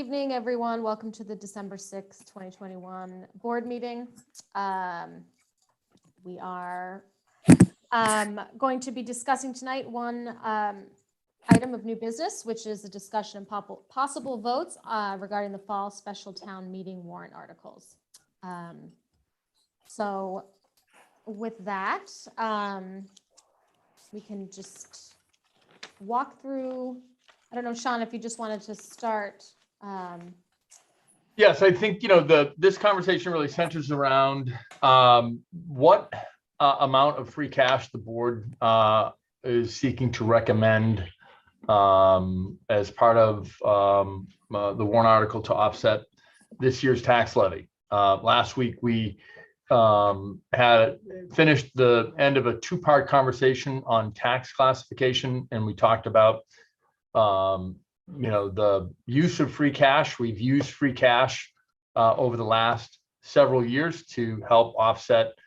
evening, everyone. Welcome to the December 6th, 2021 board meeting. We are going to be discussing tonight one item of new business, which is a discussion and possible votes regarding the fall special town meeting warrant articles. So with that, we can just walk through. I don't know, Sean, if you just wanted to start. Yes, I think, this conversation really centers around what amount of free cash the board is seeking to recommend as part of the warrant article to offset this year's tax levy. Last week, we had finished the end of a two-part conversation on tax classification, and we talked about the use of free cash. We've used free cash over the last several years to help offset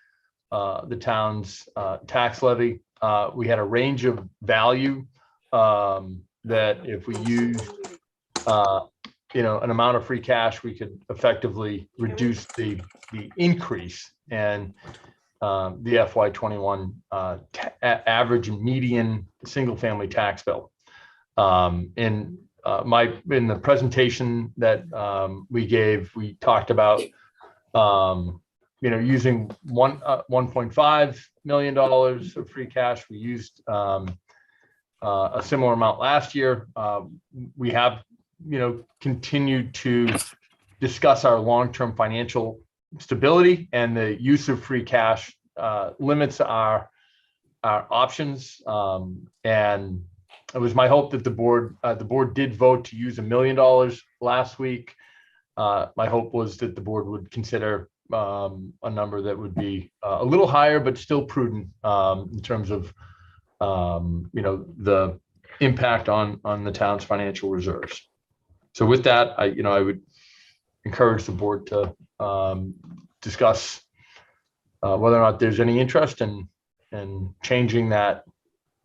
the town's tax levy. We had a range of value that if we used an amount of free cash, we could effectively reduce the increase in the FY21 average and median single family tax bill. In the presentation that we gave, we talked about using $1.5 million of free cash. We used a similar amount last year. We have continued to discuss our long-term financial stability, and the use of free cash limits our options. And it was my hope that the board did vote to use $1 million last week. My hope was that the board would consider a number that would be a little higher, but still prudent in terms of the impact on the town's financial reserves. So with that, I would encourage the board to discuss whether or not there's any interest in changing that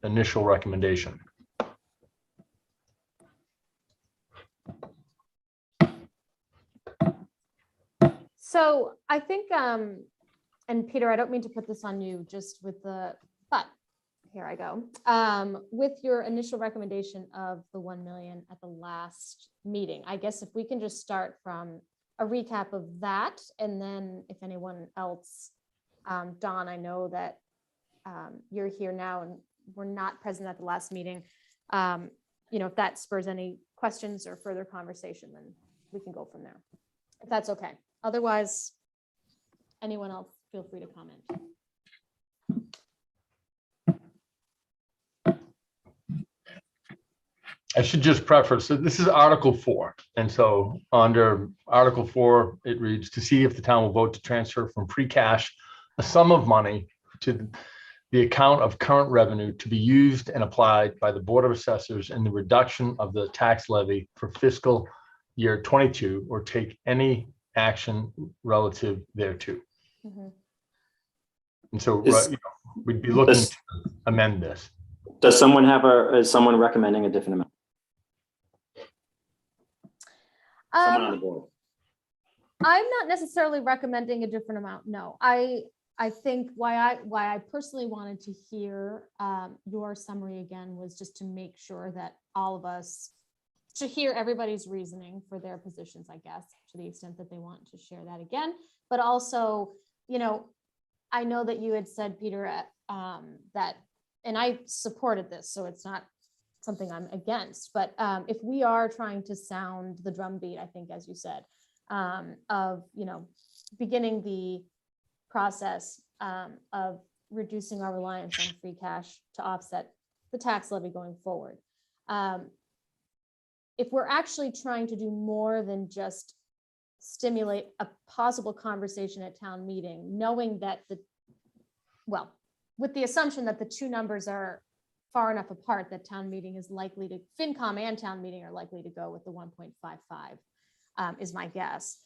initial recommendation. So I think, and Peter, I don't mean to put this on you just with but here I go. With your initial recommendation of the 1 million at the last meeting, I guess if we can just start from a recap of that, and then if anyone else, Don, I know that you're here now and we're not present at the last meeting. If that spurs any questions or further conversation, then we can go from there, if that's okay. Otherwise, anyone else, feel free to comment. I should just preface that this is Article 4. And so under Article 4, it reads, to see if the town will vote to transfer from free cash a sum of money to the account of current revenue to be used and applied by the Board of Assessors in the reduction of the tax levy for fiscal year 22, or take any action relative thereto. Mm-hmm. And so we'd be looking to amend this. Does someone is someone recommending a different amount? Someone on the board. I'm not necessarily recommending a different amount. No, I think why I personally wanted to hear your summary again was just to make sure that all of us, to hear everybody's reasoning for their positions, I guess, to the extent that they want to share that again. But also, I know that you had said, Peter, that, and I supported this, so it's not something I'm against, but if we are trying to sound the drumbeat, I think, as you said, of, beginning the process of reducing our reliance on free cash to offset the tax levy going forward. If we're actually trying to do more than just stimulate a possible conversation at town meeting, knowing that with the assumption that the two numbers are far enough apart that town meeting is likely to, FinCom and town meeting are likely to go with the 1.55 is my guess.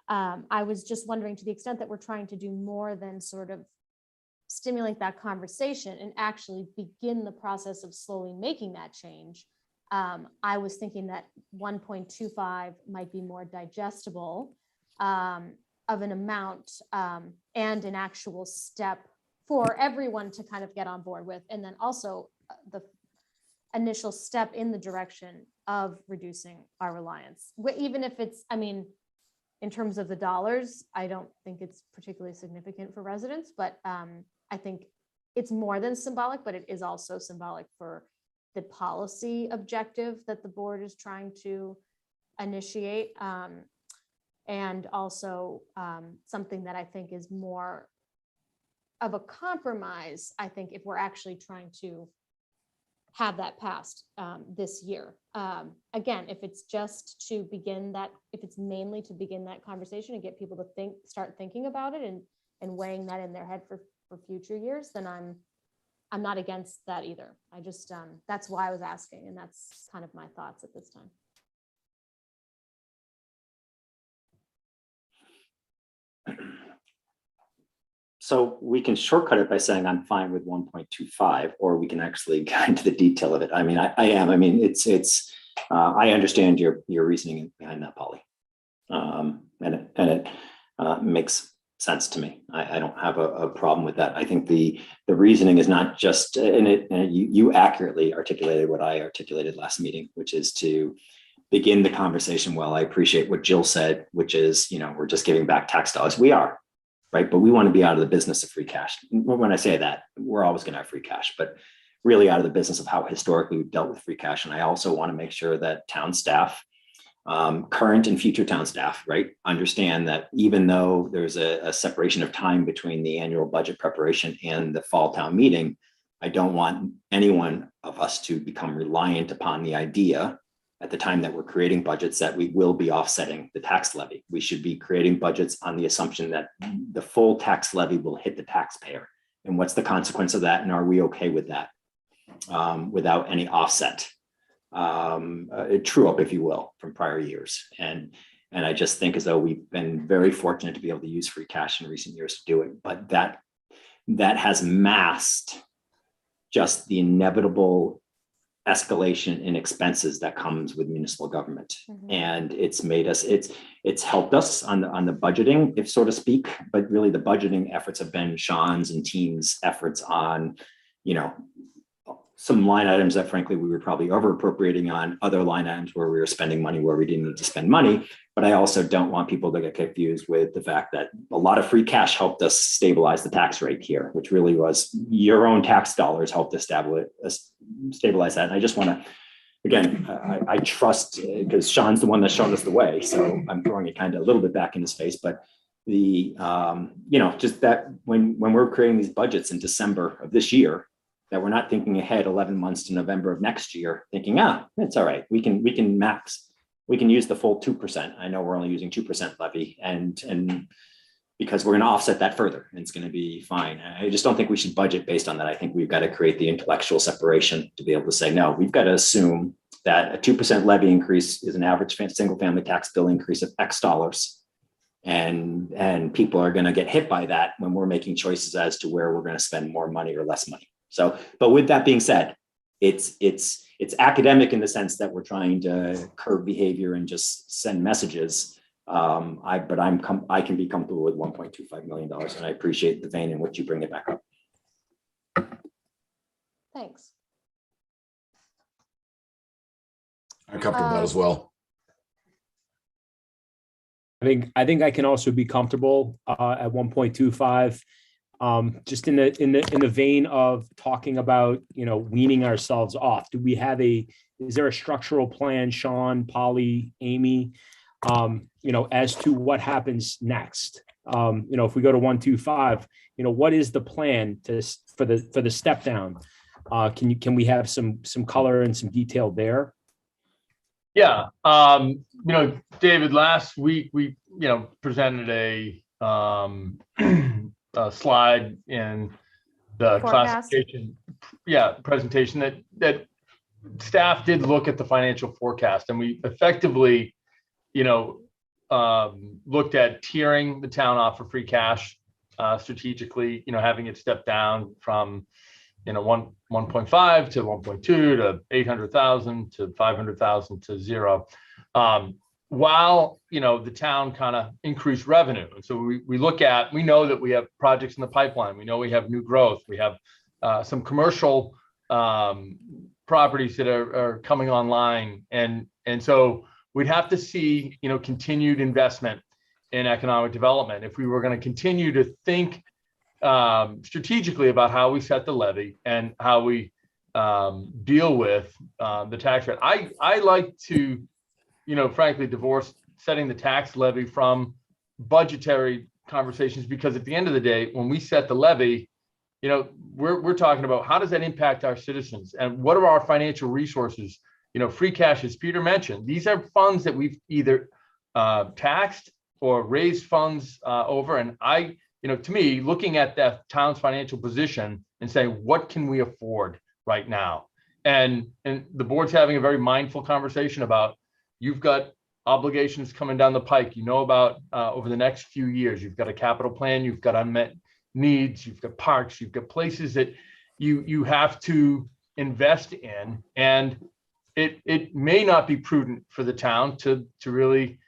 I was just wondering, to the extent that we're trying to do more than sort of stimulate that conversation and actually begin the process of slowly making that change, I was thinking that 1.25 might be more digestible of an amount and an actual step for everyone to kind of get on board with. And then also the initial step in the direction of reducing our reliance. Even if it's, I mean, in terms of the dollars, I don't think it's particularly significant for residents, but I think it's more than symbolic, but it is also symbolic for the policy objective that the board is trying to initiate. And also something that I think is more of a compromise, I think, if we're actually trying to have that passed this year. Again, if it's just to begin that, if it's mainly to begin that conversation and get people to start thinking about it and weighing that in their head for future years, then I'm not against that either. I just, that's why I was asking, and that's kind of my thoughts at this time. So we can shortcut it by saying I'm fine with 1.25, or we can actually get into the detail of it. I mean, I am. I mean, it's. I understand your reasoning behind that, Polly, and it makes sense to me. I don't have a problem with that. I think the reasoning is not just, and you accurately articulated what I articulated last meeting, which is to begin the conversation. Well, I appreciate what Jill said, which is, we're just giving back tax dollars. We are. Right. But we want to be out of the business of free cash. When I say that, we're always going to have free cash, but really out of the business of how historically we've dealt with free cash. And I also want to make sure that town staff, current and future town staff, right, understand that even though there's a separation of time between the annual budget preparation and the fall town meeting, I don't want any one of us to become reliant upon the idea at the time that we're creating budgets that we will be offsetting the tax levy. We should be creating budgets on the assumption that the full tax levy will hit the taxpayer. And what's the consequence of that? And are we okay with that without any offset? A true up, if you will, from prior years. And I just think as though we've been very fortunate to be able to use free cash in recent years to do it. But that has masked just the inevitable escalation in expenses that comes with municipal government. Mm-hmm. And it's made us, it's helped us on the budgeting, if so to speak, but really the budgeting efforts have been Sean's and team's efforts on, some line items that frankly we were probably over appropriating on, other line items where we were spending money where we didn't need to spend money. But I also don't want people to get confused with the fact that a lot of free cash helped us stabilize the tax rate here, which really was your own tax dollars helped us stabilize that. And I just want to, again, I trust, because Sean's the one that's shown us the way. So I'm throwing it kind of a little bit back in his face, but the, just that when we're creating these budgets in December of this year, that we're not thinking ahead 11 months to November of next year, thinking, it's all right. We can use the full 2%. I know we're only using 2% levy and because we're going to offset that further and it's going to be fine. I just don't think we should budget based on that. I think we've got to create the intellectual separation to be able to say, no, we've got to assume that a 2% levy increase is an average single family tax bill increase of X dollars. And people are going to get hit by that when we're making choices as to where we're going to spend more money or less money. So, but with that being said, it's academic in the sense that we're trying to curb behavior and just send messages. I can be comfortable with $1.25 million, and I appreciate the vein in which you bring it back up. Thanks. I'm comfortable with that as well. I think I can also be comfortable at 1.25. Just in the vein of talking about, weaning ourselves off. Do we have is there a structural plan, Sean, Polly, Amy, as to what happens next? If we go to 1.25, what is the plan for the step down? Can we have some color and some detail there? Yeah. David, last week we, presented a slide in the forecast classification presentation that staff did look at the financial forecast, and we effectively looked at tiering the town off for free cash strategically, having it step down from 1.5 to 1.2 to 800,000 to 500,000 to zero. While, the town kind of increased revenue. And so we know that we have projects in the pipeline. We know we have new growth. We have some commercial properties that are coming online. And so we'd have to see, continued investment in economic development. If we were going to continue to think strategically about how we set the levy and how we deal with the tax rate. I like to, frankly, divorce setting the tax levy from budgetary conversations, because at the end of the day, when we set the levy, we're talking about how does that impact our citizens and what are our financial resources? Free cash, as Peter mentioned, these are funds that we've either taxed or raised funds over. And to me, looking at the town's financial position and saying, what can we afford right now? And the board's having a very mindful conversation about, you've got obligations coming down the pike, about over the next few years. You've got a capital plan, you've got unmet needs, you've got parks, you've got places that you have to invest in. And it may not be prudent for the town to really,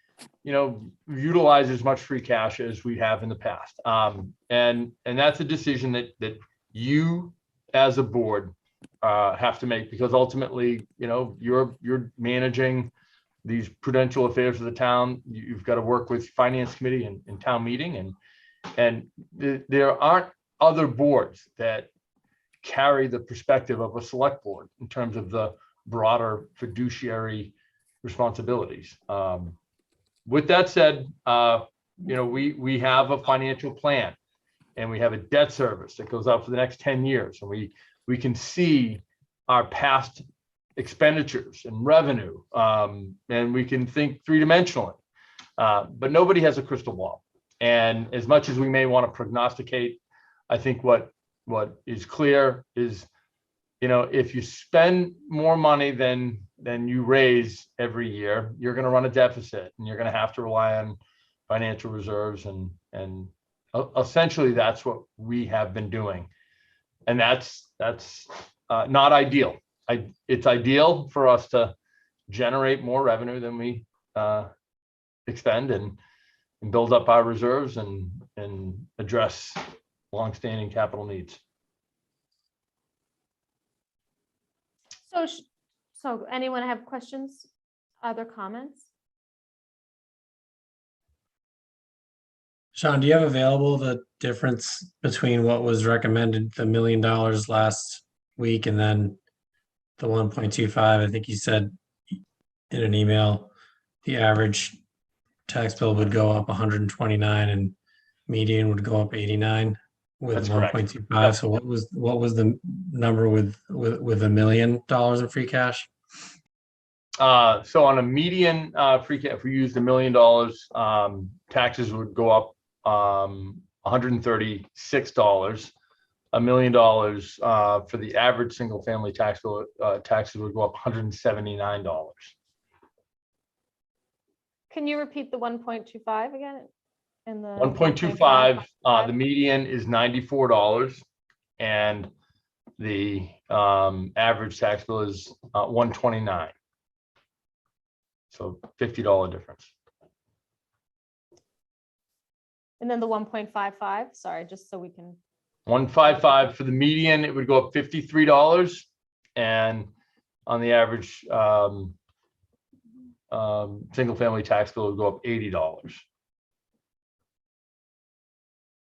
utilize as much free cash as we have in the past. And that's a decision that you as a board have to make, because ultimately, you're managing these prudential affairs of the town. You've got to work with finance committee and town meeting, and there aren't other boards that carry the perspective of a select board in terms of the broader fiduciary responsibilities. With that said, we have a financial plan and we have a debt service that goes out for the next 10 years. And we can see our past expenditures and revenue, and we can think three-dimensionally, but nobody has a crystal ball. And as much as we may want to prognosticate, I think what is clear is, if you spend more money than you raise every year, you're going to run a deficit, and you're going to have to rely on financial reserves. And essentially that's what we have been doing. And that's not ideal. It's ideal for us to generate more revenue than we expend and build up our reserves and address longstanding capital needs. So anyone have questions, other comments? Sean, do you have available the difference between what was recommended, the $1 million last week, and then the 1.25? I think you said in an email, the average tax bill would go up 129 and median would go up 89 with 1.25. So what was the number with $1 million in free cash? So on a median free cash, if we used $1 million, taxes would go up $136. $1 million for the average single family tax bill, taxes would go up $179. Can you repeat the 1.25 again? And the 1.25, the median is $94, and the average tax bill is $129. So $50 difference. And then the 1.55, sorry, just so we can. 155 for the median, it would go up $53, and on the average single family tax bill would go up $80.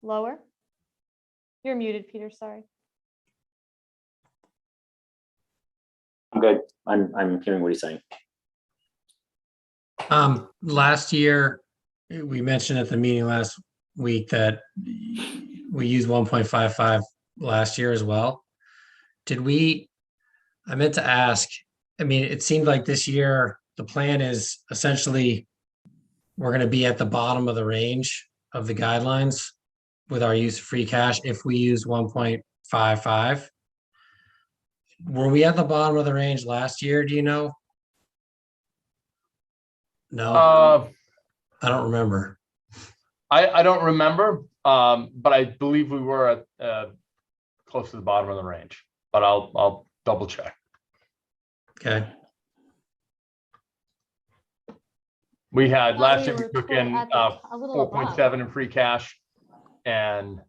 Lower? You're muted, Peter, sorry. I'm good. I'm hearing what he's saying. Last year, we mentioned at the meeting last week that we used 1.55 last year as well. I meant to ask, it seemed like this year, the plan is essentially we're going to be at the bottom of the range of the guidelines with our use of free cash if we use 1.55. Were we at the bottom of the range last year? Do you know? No, I don't remember. I don't remember, but I believe we were at close to the bottom of the range. but I'll double check. Okay, We had, Thought last we year we were took toward- in at the- a little above. 4.7 in free cash. And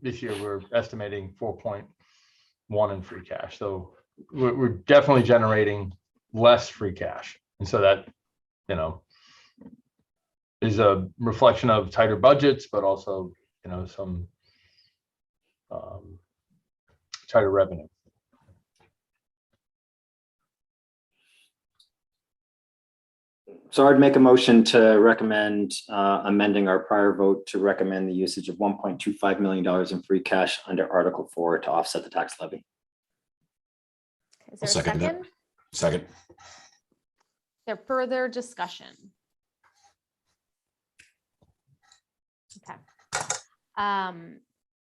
this year we're estimating 4.1 in free cash. So we're definitely generating less free cash. And so that, you know, is a reflection of tighter budgets, but also, you know, some tighter revenue. So I'd make a motion to recommend amending our prior vote to recommend the usage of $1.25 million in free cash under Article 4 to offset the tax levy. Is there a I'll second that. second? Second. Is there further discussion? Okay.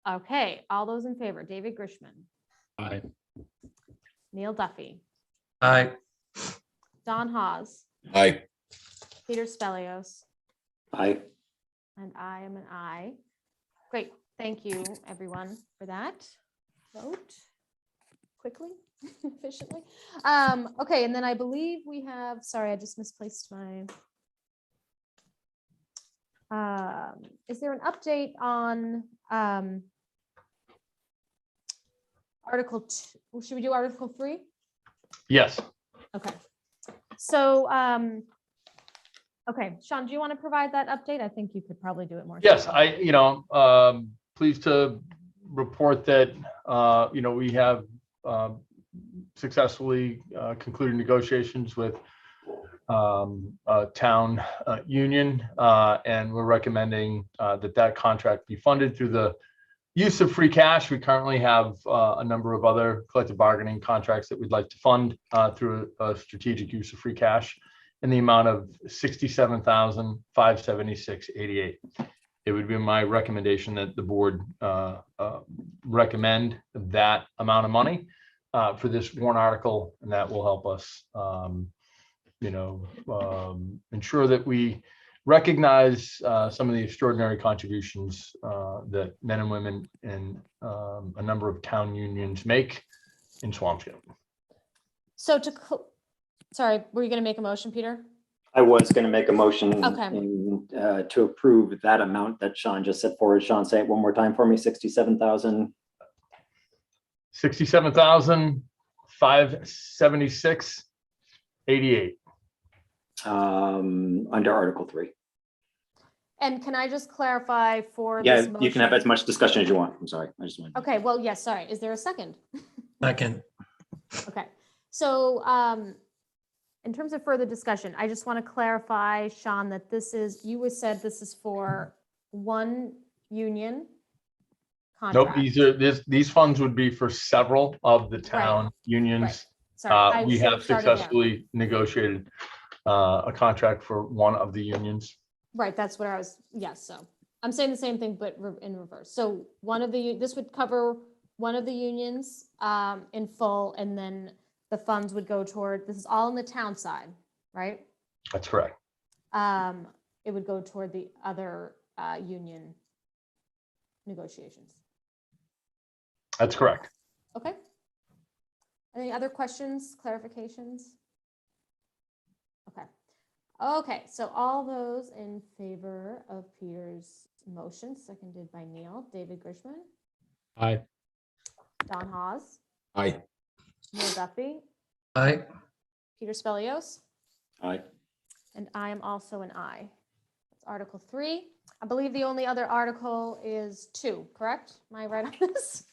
Okay, all those in favor, David Grishman, Aye. Neil Duffy, aye, Don Hawes, Aye. Peter Spelios, Aye. and I am an aye. Great, thank you, everyone, for that vote quickly, efficiently. Okay, and then I believe we have, sorry, I just misplaced my. Is there an update on Article 2? Should we do Article 3? Yes. Okay. So, okay, Sean, do you want to provide that update? I think you could probably do it more. Yes, thoroughly. pleased to report that, we have successfully concluded negotiations with a town union, and we're recommending that contract be funded through the use of free cash. We currently have a number of other collective bargaining contracts that we'd like to fund through a strategic use of free cash in the amount of $67,576.88. It would be my recommendation that the board recommend that amount of money for this warrant article, and that will help us, ensure that we recognize some of the extraordinary contributions that men and women in a number of town unions make in Swampscott. So sorry, were you going to make a motion, Peter? I was going to make a motion Okay. to approve that amount that Sean just set forward. Sean, say it one more time for me, 67,000. $67,576.88. Under Article 3. And can I just clarify for Yeah, this motion? you can have as much discussion as you want. I'm sorry. I just wanted. Okay, well, yes, sorry. Is there a second? second, Okay, so in terms of further discussion, I just want to clarify, Sean, that you said this is for one union Nope, contract. these funds would be for several of the town unions. Sorry, I We should have started there. successfully negotiated a contract for one of the unions. Right, that's what I was, yes, so I'm saying the same thing, but in reverse. So this would cover one of the unions in full, and then the funds would go toward, this is all on the town side, right? That's correct. It would go toward the other union negotiations. That's correct. Okay. Any other questions, clarifications? Okay. Okay, so all those in favor of Peter's motion, seconded by Neil, David Grishman, Aye. Don Hawes, Aye. Neil Duffy, aye, Peter Spelios, Aye. and I am also an aye. That's Article 3. I believe the only other article is 2, correct? Am I right on this?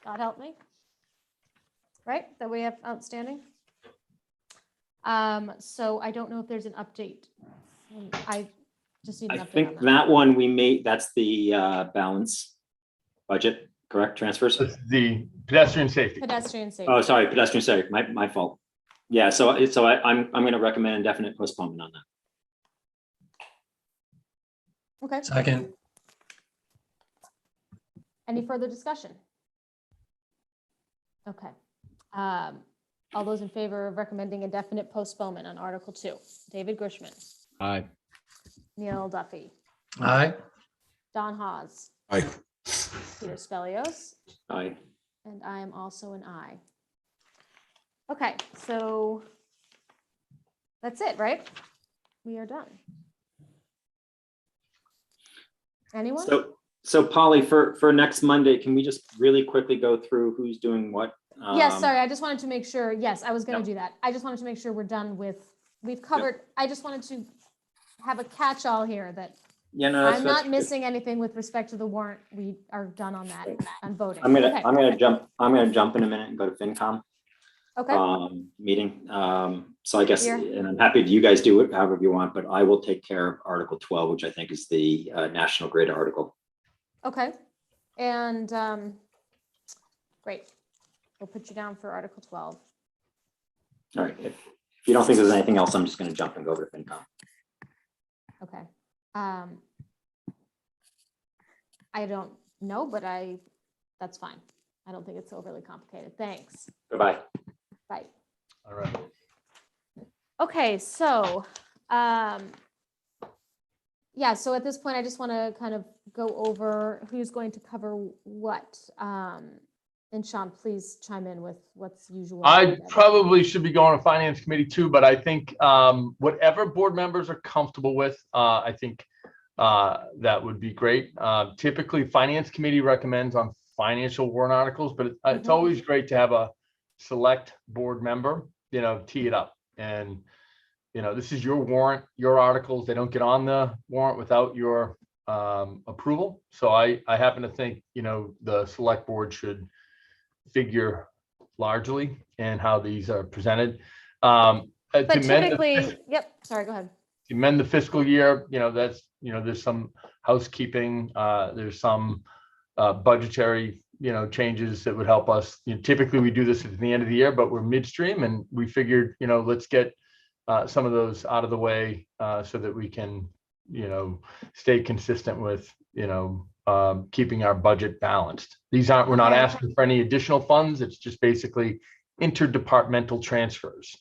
God help me. Right, that we have outstanding? So I don't know if there's an update. I just need an I update think on that. that one we made, that's the balance budget, correct? Transfers? It's the pedestrian safety. Pedestrian safety. Oh, sorry, pedestrian safety, my fault. Yeah, so I'm going to recommend indefinite postponement on that. Okay, second, any further discussion? Okay. All those in favor of recommending indefinite postponement on Article 2? David Grishman, Aye. Neil Duffy, aye, Don Hawes, Aye. Peter Spelios, Aye. And I am also an aye. Okay, so that's it, right? We are done. Anyone? So Polly, for next Monday, can we just really quickly go through who's doing what? Yes, sorry, I just wanted to make sure, yes, I was gonna Yep. do that. I just wanted to make sure we're done with, we've covered, I just wanted to have a catch-all here that Yeah, no, I'm not good. missing anything with respect to the warrant. We are done on that, on voting. I'm Okay, gonna jump in a minute and go to FinCom okay, meeting. So I guess, Here. and I'm happy you guys do it however you want, but I will take care of Article 12, which I think is the National Grid article. okay. And, great. We'll put you down for Article 12. All right. If you don't think there's anything else, I'm just gonna jump and go over to FinCom. Okay. I don't know, but that's fine. I don't think it's overly complicated. Thanks. Goodbye. Bye. All right. Okay, so, yeah, so at this point, I just want to kind of go over who's going to cover what. And Sean, please chime in with what's usual. I probably should be going to finance committee too, but I think whatever board members are comfortable with, I think that would be great. Typically, finance committee recommends on financial warrant articles, but it's always great to have a select board member, tee it up. And, this is your warrant, your articles. They don't get on the warrant without your approval. So I happen to think, the select board should figure largely in how these are presented. But typically, yep, sorry, go ahead. To amend the fiscal year, that's, there's some housekeeping, there's some budgetary, changes that would help us. Typically we do this at the end of the year, but we're midstream and we figured, let's get some of those out of the way so that we can, stay consistent with, keeping our budget balanced. We're not asking for any additional funds. It's just basically interdepartmental transfers.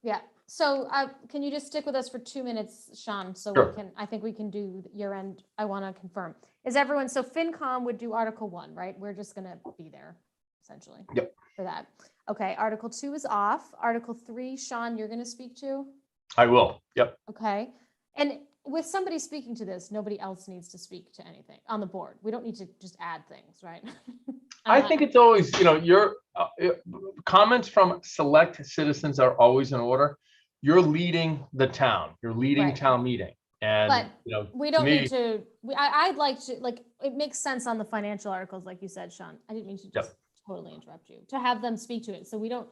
Yeah. So can you just stick with us for 2 minutes, Sean? So Sure. I think we can do year end. I want to confirm. Is everyone, so FinCom would do Article 1, right? We're just going to be there essentially. Yep. For that. Okay. Article 2 is off. Article 3, Sean, you're going to speak to? I will. Yep. Okay. And with somebody speaking to this, nobody else needs to speak to anything on the board. We don't need to just add things, right? I think it's always, your comments from select citizens are always in order. You're leading the town. You're leading Right. town meeting. And, But we don't need to, I'd like to, it makes sense on the financial articles, like you said, Sean. I didn't mean to just totally interrupt you, to have them speak to it. So we don't,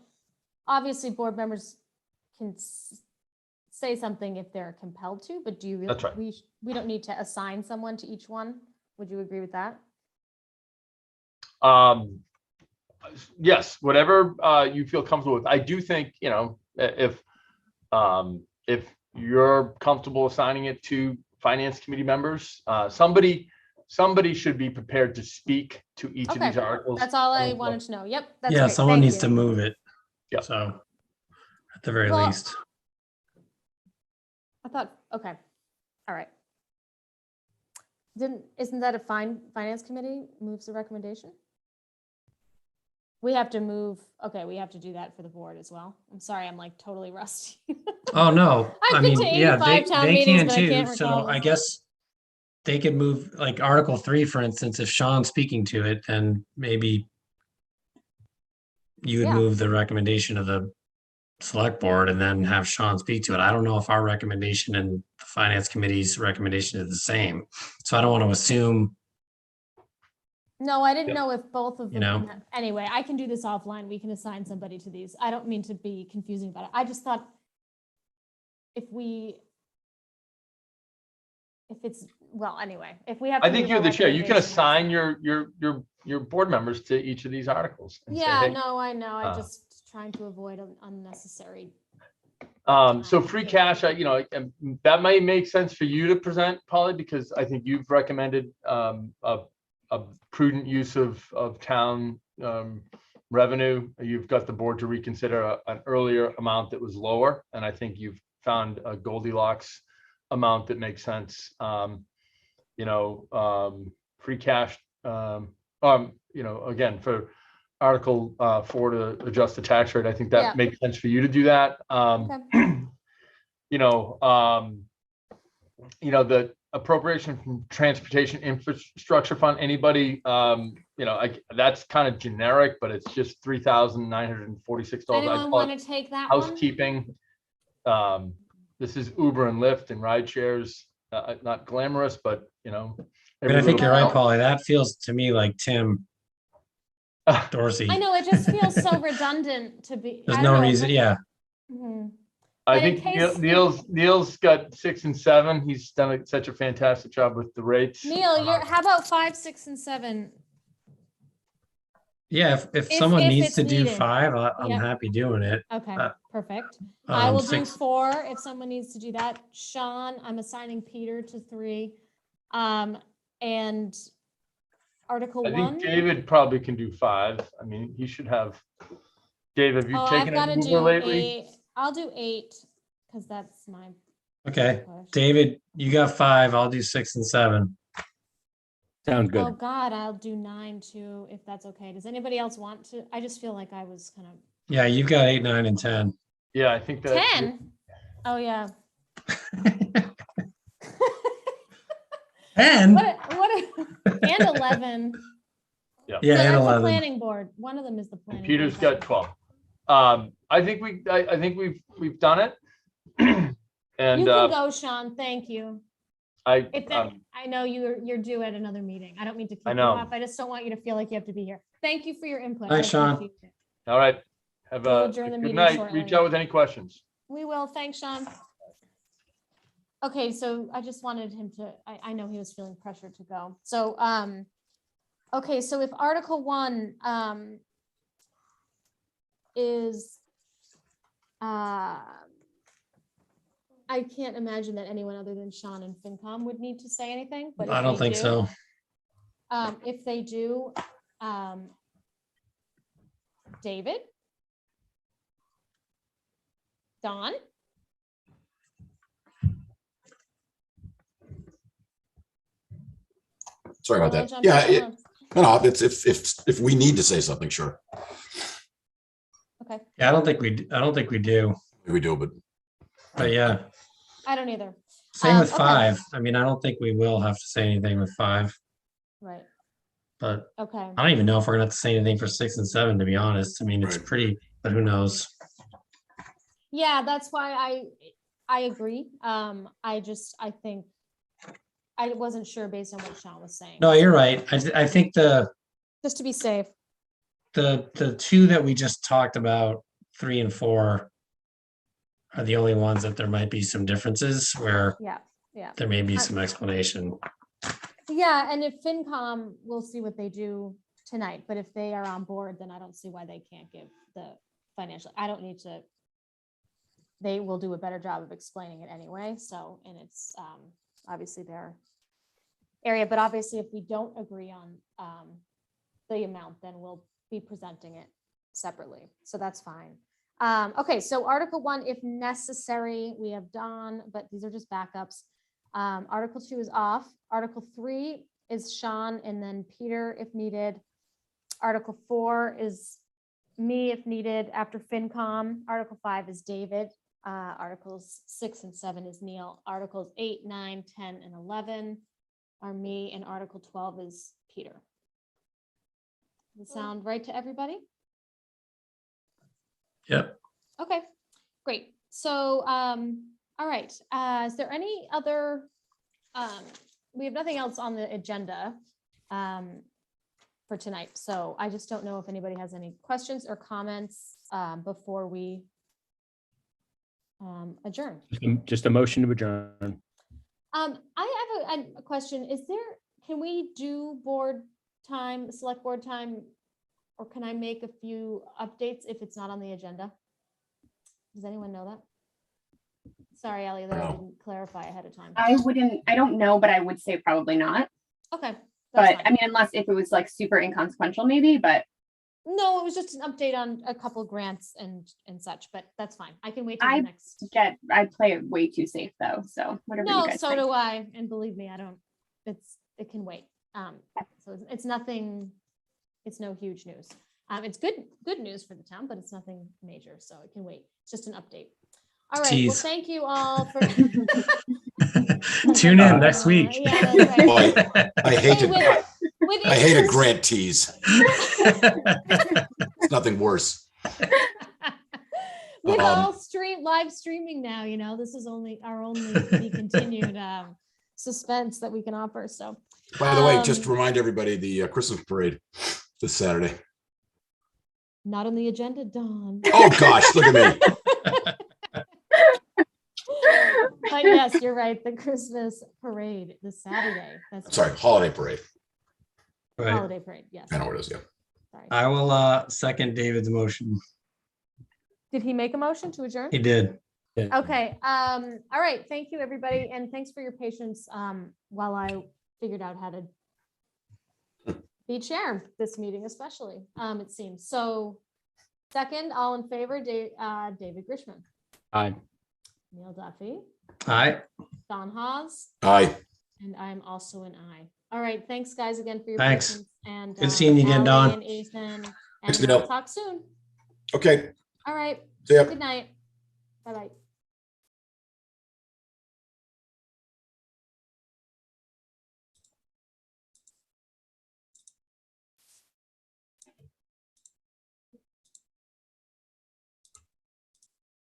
obviously board members can say something if they're compelled to, but do you really, That's right. we don't need to assign someone to each one? Would you agree with that? Yes, whatever you feel comfortable with. I do think, if you're comfortable assigning it to finance committee members, somebody should be prepared to speak to each of these articles. That's all I wanted to know. Yep. That's Yeah, great. someone Thank needs you. to move it. Yeah. So at the very Well, least. I thought, okay. All right. Isn't that a finance committee moves the recommendation? We have to move, okay, we have to do that for the board as well. I'm sorry, I'm like totally rusty. Oh, no. I've been to yeah, 85 town they meetings, can but I can't too. recall So I this. guess they could move like Article 3, for instance, if Sean's speaking to it, then maybe you would Yeah. move the recommendation of the select board and then have Sean speak to it. I don't know if our recommendation and the finance committee's recommendation is the same. So I don't want to assume. No, I didn't Yeah. know if both of them. You know? Anyway, I can do this offline. We can assign somebody to these. I don't mean to be confusing about it. I just thought if it's, well, anyway, if we have. I to think move you're our the chair. You can recommendation, assign your board members to each of these articles. And say, Yeah, hey, no, I know. I'm just trying to avoid So unnecessary. free cash, that might make sense for you to present, Polly, because I think you've recommended a prudent use of town revenue. You've got the board to reconsider an earlier amount that was lower, and I think you've found a Goldilocks amount that makes sense. Free cash, again, for Article 4 to adjust the tax rate. I think that Yeah. makes sense for you to do that. The appropriation from transportation infrastructure fund, anybody, that's kind of generic, but it's just $3,946. Anyone want to take that one? Housekeeping. This is Uber and Lyft and ride shares. Not glamorous, but I mean, I think you're right, helps. Polly. That feels to me like Tim Dorsey. I know, it just feels so redundant to be. There's I no don't know, reason. but- Yeah. Mhm. I But in think case- Neil's got 6 and 7. He's done such a fantastic job with the rates. Neil, how about 5, 6, and 7? Yeah. If If- someone if needs it's to do needed. 5, I'm Yep. happy doing it. Okay, Uh, perfect. I will do 6. 4 if someone needs to do that. Sean, I'm assigning Peter to 3. And Article I 1. think David probably can do 5. I mean, he should have. Dave, have you Oh, I've taken got to an Uber do lately? 8. I'll do 8 because that's my Okay. push. David, you got 5. I'll do 6 and 7. Sounds Oh good. God, I'll do 9 too, if that's okay. Does anybody else want to? I just feel like I was kind of Yeah, you've got 8, 9, and 10. Yeah, I think that. 10. Oh yeah. 10? And 11. Yeah, So and that's the 11. planning board. One of them is the And planning. Peter's board. got 12. I think we've done it. You And can go, Sean. Thank you. If that, I I know you're due at another meeting. I don't mean to keep I you know. off. I just don't want you to feel like you have to be here. Thank you for your input. Thanks, I Sean. appreciate it. all right. Have We'll a adjourn the good meeting night. shortly. Reach out with any questions. We will. Thanks, Sean. Okay, so I just wanted him to, I know he was feeling pressure to go. So, okay, so if Article 1 is, I can't imagine that anyone other than Sean and FinCom would need to say anything, but if I don't they think do- so. If they do, David? Don? Sorry about Wanna that. jump Yeah, in? no, it's if we need to say something, sure, Okay, Yeah, I don't think we do. we do, But yeah, I don't either. same with Okay. 5. I mean, I don't think we will have to say anything with 5, Right, but okay. I don't even know if we're gonna have to say anything for 6 and 7, to be honest. I mean, it's Right. pretty, but who knows? Yeah, that's why I agree. I think I wasn't sure based on what Sean was saying. No, you're right. I think Just to be safe. the 2 that we just talked about, 3 and 4, are the only ones that there might be some differences where Yeah, yeah. there may be some explanation. Yeah, and if FinCom, we'll see what they do tonight, but if they are on board, then I don't see why they can't give the financial, I don't need to. They will do a better job of explaining it anyway, so, and it's obviously their area, but obviously if we don't agree on the amount, then we'll be presenting it separately, so that's fine. Okay, so Article 1, if necessary, we have Don, but these are just backups. Article 2 is off. Article 3 is Sean and then Peter if needed. Article 4 is me if needed after FinCom. Article 5 is David. Articles 6 and 7 is Neil. Articles 8, 9, 10, and 11 are me, and Article 12 is Peter. Does it sound right to everybody? Yep. Okay, great. So, all right, is there any other, we have nothing else on the agenda for tonight. So I just don't know if anybody has any questions or comments before we adjourn. Just a motion to adjourn. I have a question. Can we do board time, select board time? Or can I make a few updates if it's not on the agenda? Does anyone know that? Sorry, Ellie, that I No. didn't clarify ahead of time. I don't know, but I would say probably not. Okay. that's But fine. I mean, unless if it was like super inconsequential, maybe, but No, it was just an update on a couple grants and such, but that's fine. I can wait till the I next. I play it way too safe though. So whatever you No, guys so think. do I. And believe me, it can wait. So it's nothing, it's no huge news. It's good news for the town, but it's nothing major, so it can wait. It's just an update. All right, well, Tease. thank you all for. Tune in next week. Yeah, that's right. Boy, I hate Hey, to, with I hate a interest- grant tease. Nothing worse. With Um, all live streaming now, this is our only to be continued suspense that we can offer. So, By the way, just to remind everybody, the Christmas parade this Saturday. not on the agenda, Dawn. Oh, gosh, look at me. But yes, you're right. The Christmas parade this Saturday. That's Sorry, holiday parade. Right. holiday parade. Yes. I know what it is, yeah. Sorry. I will second David's motion. Did he make a motion to adjourn? He did. Okay. All right. Thank you, everybody, and thanks for your patience while I figured out how to be chair this meeting, especially. It seems so. Second, all in favor, David Grishman, Aye. Neil Duffy, Aye. Don Haas, Aye. and I'm also an aye. All right. Thanks, guys, again for your Thanks. patience. And Good seeing you again, Ally Dawn. and Ethan. Thanks, And we'll Neil. talk soon. Okay, All right. see ya. Good night. Bye bye.